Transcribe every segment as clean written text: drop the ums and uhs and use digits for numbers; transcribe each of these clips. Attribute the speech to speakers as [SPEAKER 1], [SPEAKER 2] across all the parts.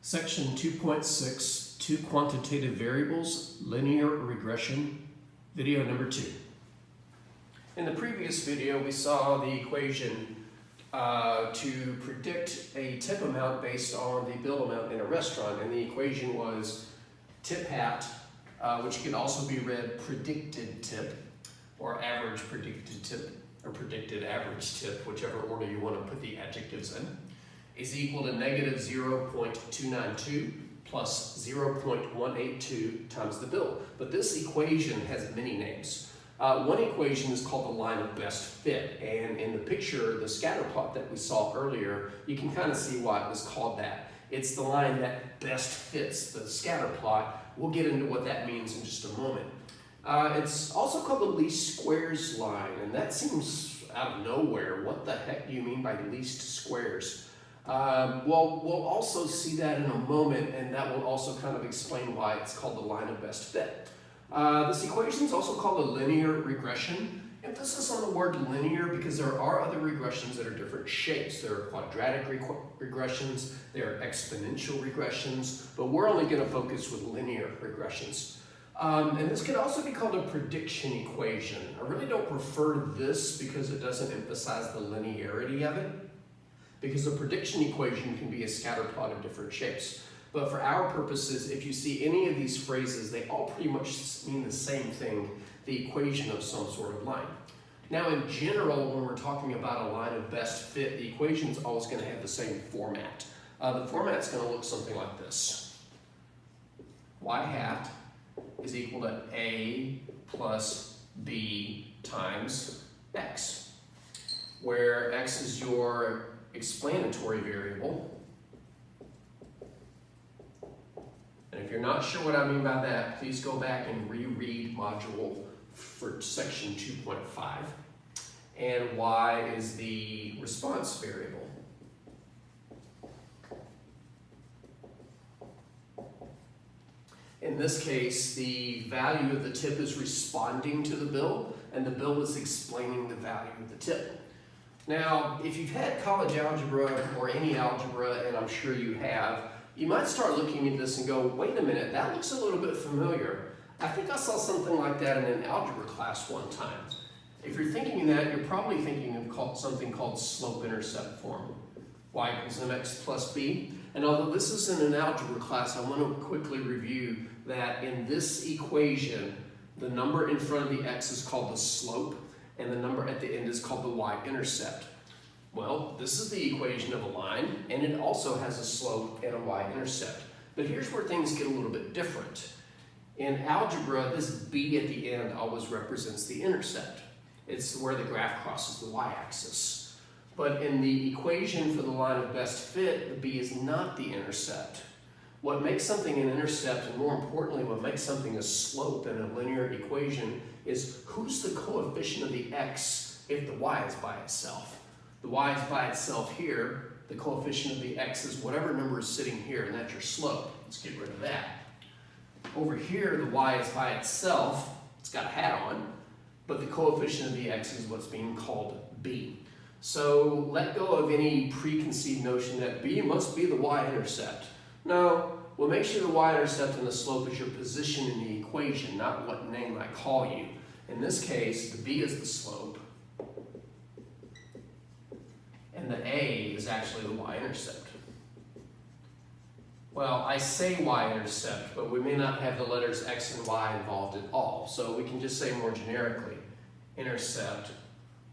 [SPEAKER 1] Section 2.6, Two Quantitative Variables, Linear Regression, video number 2. In the previous video, we saw the equation to predict a tip amount based on the bill amount in a restaurant, and the equation was tip hat, which can also be read predicted tip, or average predicted tip, or predicted average tip, whichever order you want to put the adjectives in, is equal to negative 0.292 plus 0.182 times the bill. But this equation has many names. One equation is called the line of best fit, and in the picture, the scatter plot that we saw earlier, you can kind of see why it was called that. It's the line that best fits the scatter plot. We'll get into what that means in just a moment. It's also called the least squares line, and that seems out of nowhere. What the heck do you mean by least squares? Well, we'll also see that in a moment, and that will also kind of explain why it's called the line of best fit. This equation is also called a linear regression. Emphasis on the word linear because there are other regressions that are different shapes. There are quadratic regressions, there are exponential regressions, but we're only going to focus with linear regressions. And this can also be called a prediction equation. I really don't prefer this because it doesn't emphasize the linearity of it, because a prediction equation can be a scatter plot of different shapes. But for our purposes, if you see any of these phrases, they all pretty much mean the same thing, the equation of some sort of line. Now in general, when we're talking about a line of best fit, the equation is always going to have the same format. The format's going to look something like this. Y hat is equal to A plus B times X, where X is your explanatory variable. And if you're not sure what I mean by that, please go back and reread module for section 2.5. And Y is the response variable. In this case, the value of the tip is responding to the bill, and the bill is explaining the value of the tip. Now, if you've had college algebra or any algebra, and I'm sure you have, you might start looking at this and go, wait a minute, that looks a little bit familiar. I think I saw something like that in an algebra class one time. If you're thinking that, you're probably thinking of something called slope-intercept form. Y equals mx plus b. And although this isn't an algebra class, I want to quickly review that in this equation, the number in front of the x is called the slope, and the number at the end is called the y-intercept. Well, this is the equation of a line, and it also has a slope and a y-intercept. But here's where things get a little bit different. In algebra, this b at the end always represents the intercept. It's where the graph crosses the y-axis. But in the equation for the line of best fit, the b is not the intercept. What makes something an intercept, and more importantly, what makes something a slope in a linear equation, is who's the coefficient of the x if the y is by itself. The y is by itself here. The coefficient of the x is whatever number is sitting here, and that's your slope. Let's get rid of that. Over here, the y is by itself. It's got a hat on, but the coefficient of the x is what's being called b. So let go of any preconceived notion that b must be the y-intercept. No, what makes you the y-intercept and the slope is your position in the equation, not what name I call you. In this case, the b is the slope, and the a is actually the y-intercept. Well, I say y-intercept, but we may not have the letters x and y involved at all, so we can just say more generically, intercept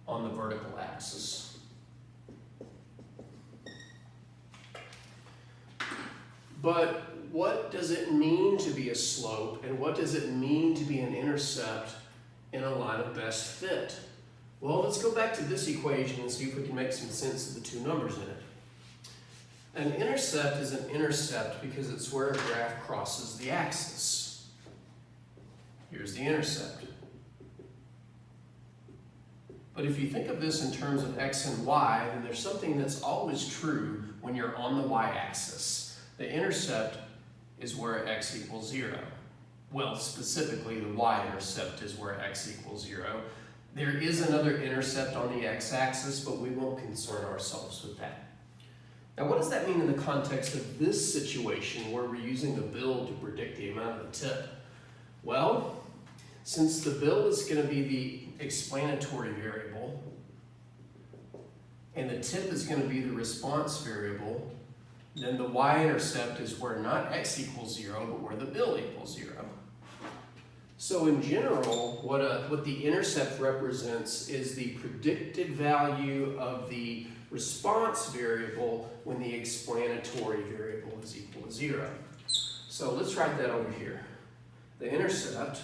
[SPEAKER 1] on the vertical axis. But what does it mean to be a slope, and what does it mean to be an intercept in a line of best fit? Well, let's go back to this equation and see if we can make some sense of the two numbers in it. An intercept is an intercept because it's where a graph crosses the axis. Here's the intercept. But if you think of this in terms of x and y, then there's something that's always true when you're on the y-axis. The intercept is where x equals 0. Well, specifically, the y-intercept is where x equals 0. There is another intercept on the x-axis, but we won't concern ourselves with that. Now, what does that mean in the context of this situation where we're using the bill to predict the amount of the tip? Well, since the bill is going to be the explanatory variable, and the tip is going to be the response variable, then the y-intercept is where not x equals 0, but where the bill equals 0. So in general, what the intercept represents is the predicted value of the response variable when the explanatory variable is equal to 0. So let's write that over here. The intercept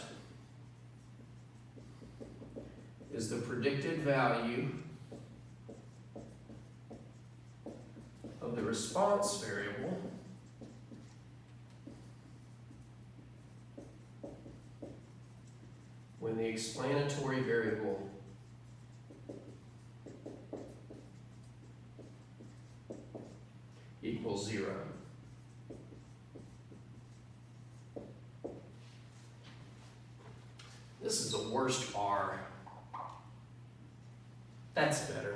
[SPEAKER 1] is the predicted value of the response variable when the explanatory variable equals 0. This is the worst R. That's better.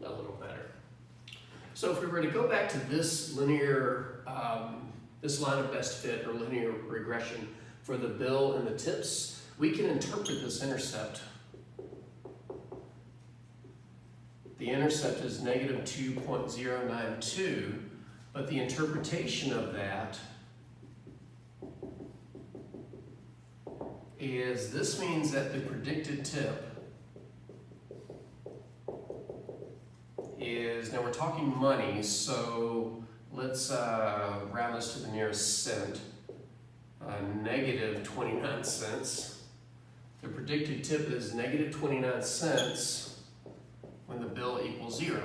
[SPEAKER 1] A little better. So if we were to go back to this linear, this line of best fit or linear regression for the bill and the tips, we can interpret this intercept. The intercept is negative 2.092, but the interpretation of that is this means that the predicted tip is, now we're talking money, so let's round this to the nearest cent, negative 29 cents. The predicted tip is negative 29 cents when the bill equals 0,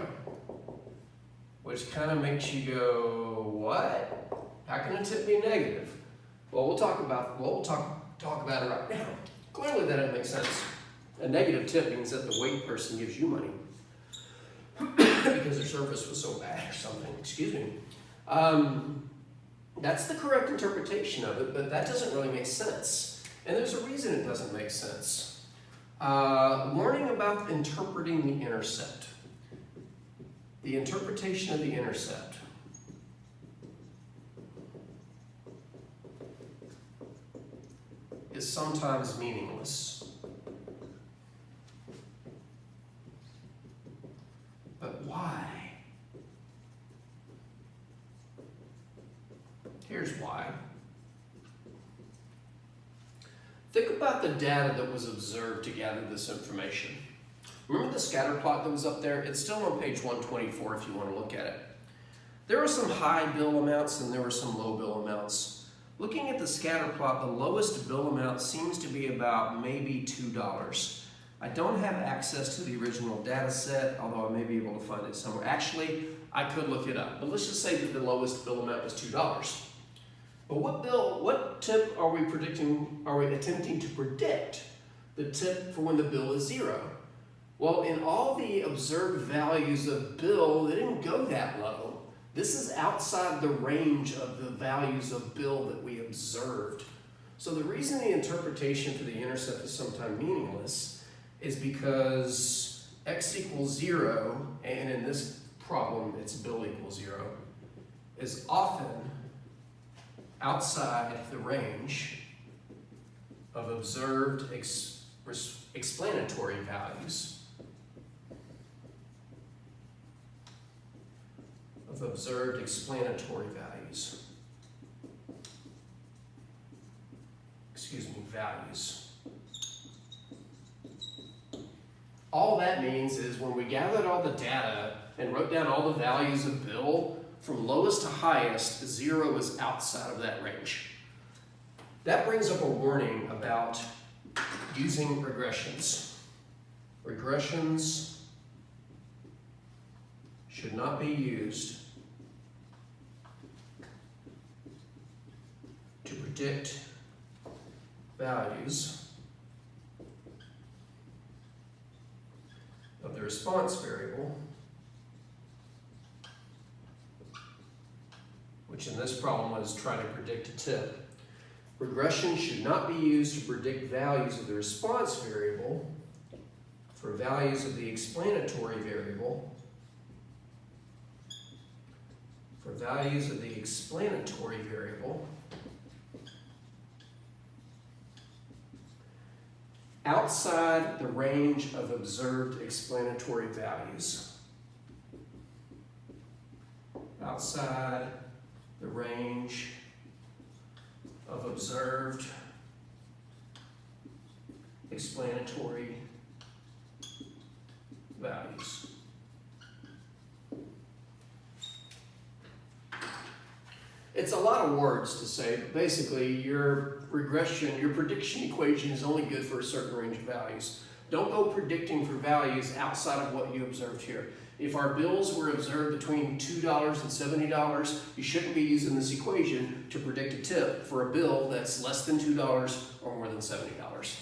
[SPEAKER 1] which kind of makes you go, what? How can a tip be negative? Well, we'll talk about it right now. Clearly that doesn't make sense. A negative tip means that the weight person gives you money because their service was so bad or something, excuse me. That's the correct interpretation of it, but that doesn't really make sense. And there's a reason it doesn't make sense. Learning about interpreting the intercept. The interpretation of the intercept is sometimes meaningless. But why? Here's why. Think about the data that was observed to gather this information. Remember the scatter plot that was up there? It's still on page 124 if you want to look at it. There were some high bill amounts and there were some low bill amounts. Looking at the scatter plot, the lowest bill amount seems to be about maybe $2. I don't have access to the original data set, although I may be able to find it somewhere. Actually, I could look it up, but let's just say that the lowest bill amount was $2. But what tip are we attempting to predict the tip for when the bill is 0? Well, in all the observed values of bill, they didn't go that low. This is outside the range of the values of bill that we observed. So the reason the interpretation for the intercept is sometimes meaningless is because x equals 0, and in this problem it's bill equals 0, is often outside the range of observed explanatory values. Values. All that means is when we gathered all the data and wrote down all the values of bill, from lowest to highest, 0 is outside of that range. That brings up a warning about using regressions. Regressions should not be used to predict values of the response variable, which in this problem was trying to predict a tip. Regression should not be used to predict values of the response variable for values of the explanatory variable values of the explanatory variable outside the range of observed explanatory values. Outside the range of observed explanatory values. It's a lot of words to say, but basically your prediction equation is only good for a certain range of values. Don't go predicting for values outside of what you observed here. If our bills were observed between $2 and $70, you shouldn't be using this equation to predict a tip for a bill that's less than $2 or more than $70.